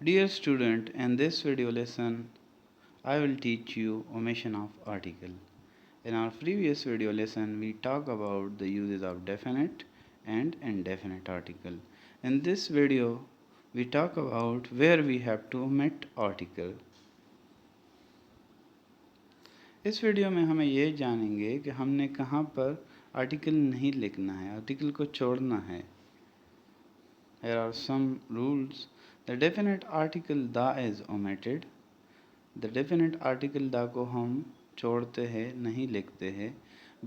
Dear student, in this video lesson, I will teach you omission of article. In our previous video lesson, we talk about the uses of definite and indefinite article. In this video, we talk about where we have to omit article. इस video में हमें ये जानेंगे कि हमने कहाँ पर article नहीं लिखना है, आर्टिकल को छोड़ना है. Here are some rules. The definite article the is omitted. The definite article the को हम छोड़ते हैं, नहीं लिखते हैं.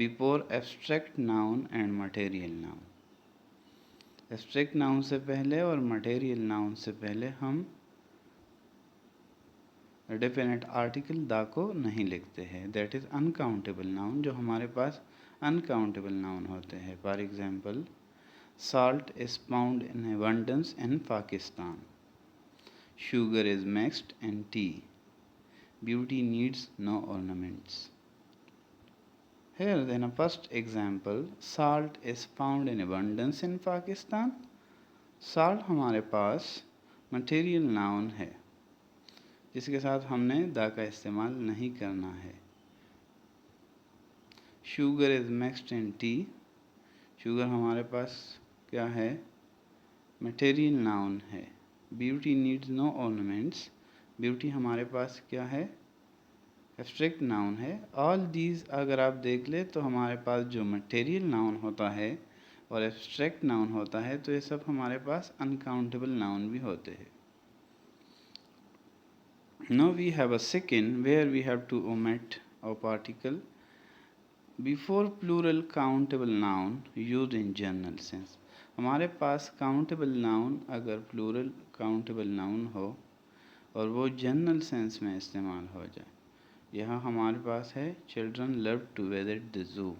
Before abstract noun and material noun. Abstract noun से पहले और material noun से पहले हम definite article the को नहीं लिखते हैं. That is uncountable noun, जो हमारे पास uncountable noun होते हैं. For example, salt is found in abundance in Pakistan. Sugar is mixed in tea. Beauty needs no ornaments. Here then a first example, salt is found in abundance in Pakistan. Salt हमारे पास material noun है, जिसके साथ हमने the का इस्तेमाल नहीं करना है. Sugar is mixed in tea. Sugar हमारे पास क्या है, material noun है. Beauty needs no ornaments. Beauty हमारे पास क्या है, एब्स्ट्रैक्ट नाउन है. ऑल दीज अगर आप देख ले तो हमारे पास जो मटेरियल नाउन होता है और एब्स्ट्रैक्ट नाउन होता है, तो ये सब हमारे पास अनकाउंटेबल नाउन भी होते हैं. Now we have a second where we have to omit a particle before plural countable noun used in general sense. हमारे पास काउंटेबल नाउन अगर प्लूरल काउंटेबल नाउन हो और वो जनरल सेंस में इस्तेमाल हो जाए. यहाँ हमारे पास है children love to visit the zoo.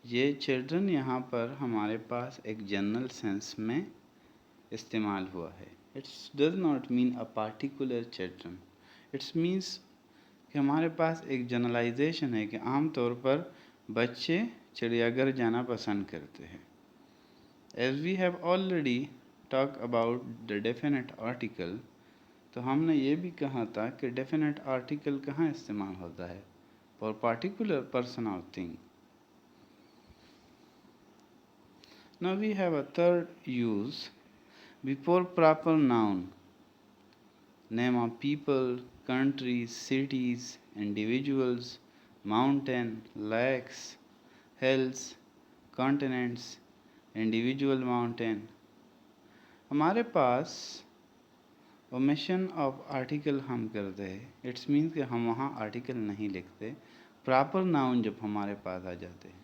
ये चिल्ड्रन यहाँ पर हमारे पास एक जनरल सेंस में इस्तेमाल हुआ है. It's does not mean a particular children. It's means कि हमारे पास एक जनरलाइजेशन है कि आम तौर पर बच्चे चिड़ियाघर जाना पसंद करते हैं. As we have already talk about the definite article, तो हमने ये भी कहा था कि डेफिनेट आर्टिकल कहाँ इस्तेमाल होता है, फॉर पार्टिकुलर पर्सन और thing. Now we have a third use before proper noun. Name of people, countries, cities, individuals, mountain, lakes, hills, continents, individual mountain. हमारे पास ओमिशन ऑफ आर्टिकल हम करते हैं. इट्स मीन्स कि हम वहाँ आर्टिकल नहीं लिखते, प्रॉपर नाउन जब हमारे पास आ जाते हैं.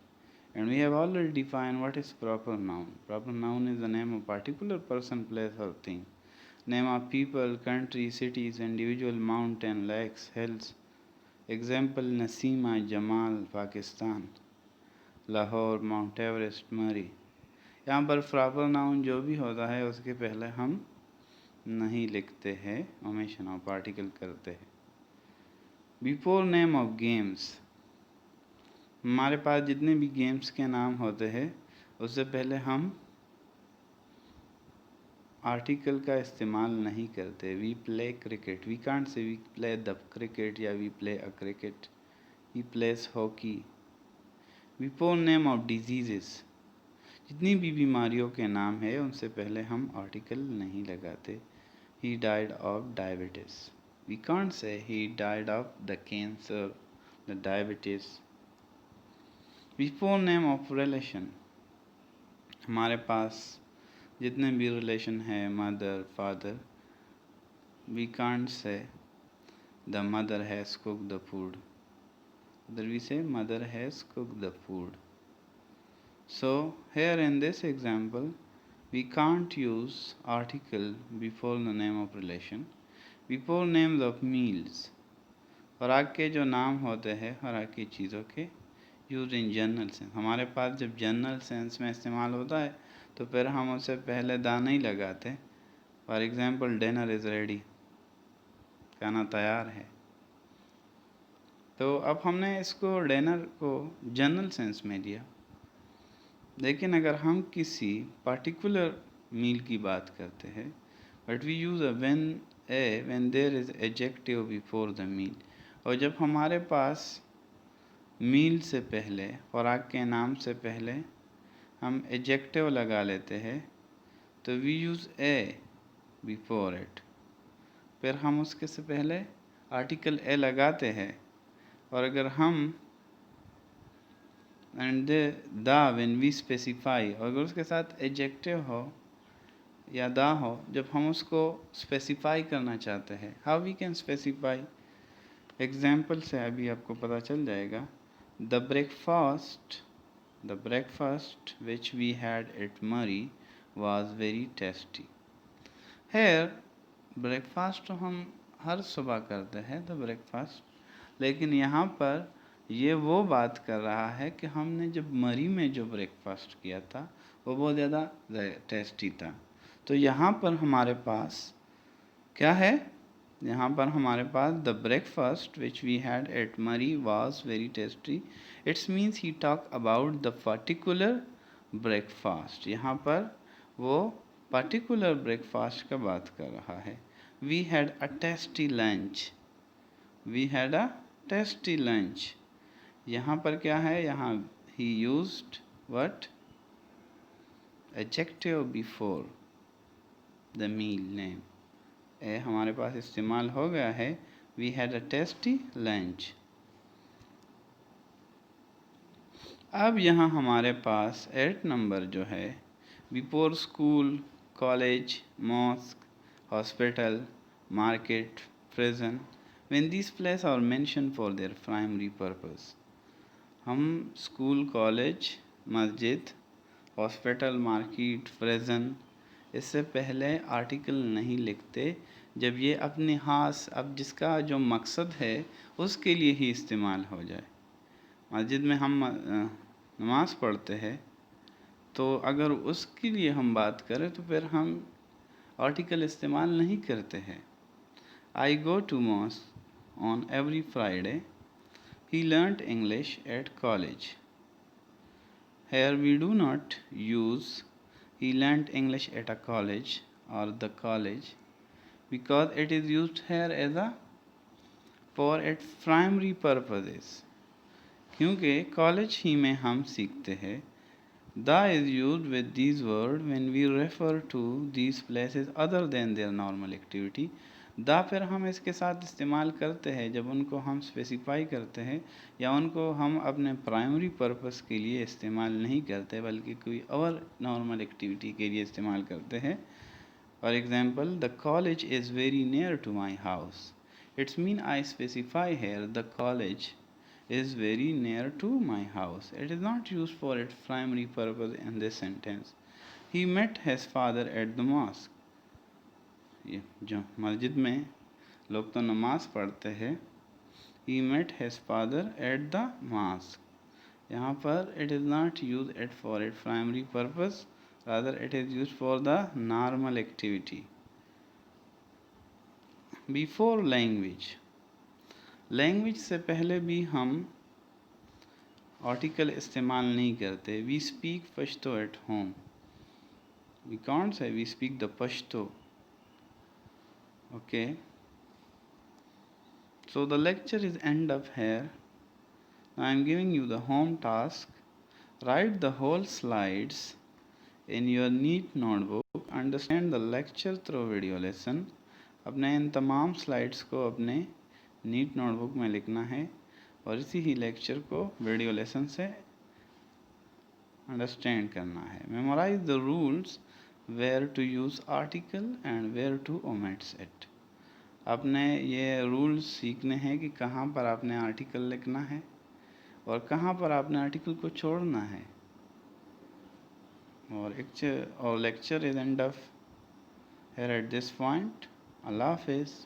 And we have already define what is proper noun. Proper noun is the name of particular person, place और thing. Name of people, country, cities, individual, mountain, lakes, hills. Example, Naseema Jamal Pakistan, Lahore, mount Everest, Murree. यहाँ पर proper noun जो भी होता है उसके पहले हम नहीं लिखते हैं, ओमिशन ऑफ आर्टिकल करते हैं. Before name of games. हमारे पास जितने भी गेम्स के नाम होते हैं उससे पहले हम आर्टिकल का इस्तेमाल नहीं करते. We play cricket, we can't say we play the cricket या we play a cricket. We plays hockey. Before name of diseases. जितनी भी बीमारियों के नाम है उनसे पहले हम आर्टिकल नहीं लगाते. He died of diabetes. We can't say he died of the cancer, the diabetes. Before name of relation. हमारे पास जितने भी रिलेशन है, mother, father, we can't say the mother has cooked the food. Either we say mother has cooked the food. So here in this example, we can't use article before the name of relation. Before names of meals. खुराक के जो नाम होते हैं खुराक की चीज़ों के, यूज इन जनरल सेंस. हमारे पास जब जनरल सेंस में इस्तेमाल होता है तो फिर हम उससे पहले दा नहीं लगाते. For example, dinner is ready, खाना तैयार है. तो अब हमने इसको डिनर को जनरल सेंस में लिया. लेकिन अगर हम किसी पार्टिकुलर मील की बात करते हैं but we use a when there is adjective before the meal. और जब हमारे पास मील से पहले, खुराक के नाम से पहले हम एडजेक्टिव लगा लेते हैं तो we use a before it, फिर हम उसके से पहले आर्टिकल ए लगाते हैं। और अगर हम and the when we specify, और अगर उसके साथ एडजेक्टिव हो या दा हो, जब हम उसको स्पेसिफाई करना चाहते हैं, how we can specify, example से अभी आपको पता चल जाएगा। The breakfast which we had at Murree was very tasty. Here breakfast तो हम हर सुबह करते हैं द ब्रेकफास्ट, लेकिन यहाँ पर ये वो बात कर रहा है कि हमने जब मरी में जो ब्रेकफास्ट किया था वो बहुत ज़्यादा टेस्टी था। तो यहाँ पर हमारे पास क्या है, यहाँ पर हमारे पास the breakfast which we had at Murree was very tasty, it's means he talk about the particular breakfast. यहाँ पर वो पर्टिकुलर ब्रेकफास्ट का बात कर रहा है। We had a tasty lunch, we had a tasty lunch. यहाँ पर क्या है, यहाँ he used what, adjective before the meal name. ए हमारे पास इस्तेमाल हो गया है, we had a tasty lunch. अब यहाँ हमारे पास 8 नंबर जो है, before school, college, mosque, hospital, market, prison, when these places are mentioned for their primary purpose। हम स्कूल, कॉलेज, मस्जिद, हॉस्पिटल, मार्केट, प्रिजन, इससे पहले आर्टिकल नहीं लिखते जब ये अपने खास, अब जिसका जो मकसद है उसके लिए ही इस्तेमाल हो जाए। मस्जिद में हम नमाज पढ़ते हैं, तो अगर उसके लिए हम बात करें तो फिर हम आर्टिकल इस्तेमाल नहीं करते हैं। I go to mosque on every Friday, he learned English at college. Here we do not use he learnt English at a college or the college because it is used here as a for its primary purposes। क्योंकि college ही में हम सीखते हैं। The is used with these words when we refer to these places other than their normal activity। The फिर हम इसके साथ इस्तेमाल करते हैं जब उनको हम स्पेसिफाई करते हैं या उनको हम अपने प्राइमरी पर्पस के लिए इस्तेमाल नहीं करते बल्कि कोई और नॉर्मल एक्टिविटी के लिए इस्तेमाल करते हैं। For example, the college is very near to my house, it's mean I specify here the college is very near to my house। It is not used for its primary purpose in this sentence। He met his father at the mosque। ये जो मस्जिद में लोग तो नमाज पढ़ते हैं, he met his father at the mosque। यहाँ पर it is not used it for its primary purpose, rather it is used for the normal activity। Before language, language से पहले भी हम आर्टिकल इस्तेमाल नहीं करते। We speak Pashto at home, we can't say we speak the Pashto. Okay, so the lecture is end up here. I am giving you the home task, write the whole slides in your neat notebook, understand the lecture through video lesson. अपने इन तमाम slides को अपने NEET notebook में लिखना है और इसी ही लेक्चर को वीडियो लेसन से अंडरस्टैंड करना है। Memorize the rules where to use article and where to omits it. आपने ये रूल्स सीखने हैं कि कहाँ पर आपने आर्टिकल लिखना है और कहाँ पर आपने आर्टिकल को छोड़ना है। और lecture is end of here at this point. अल्लाह हाफिज़।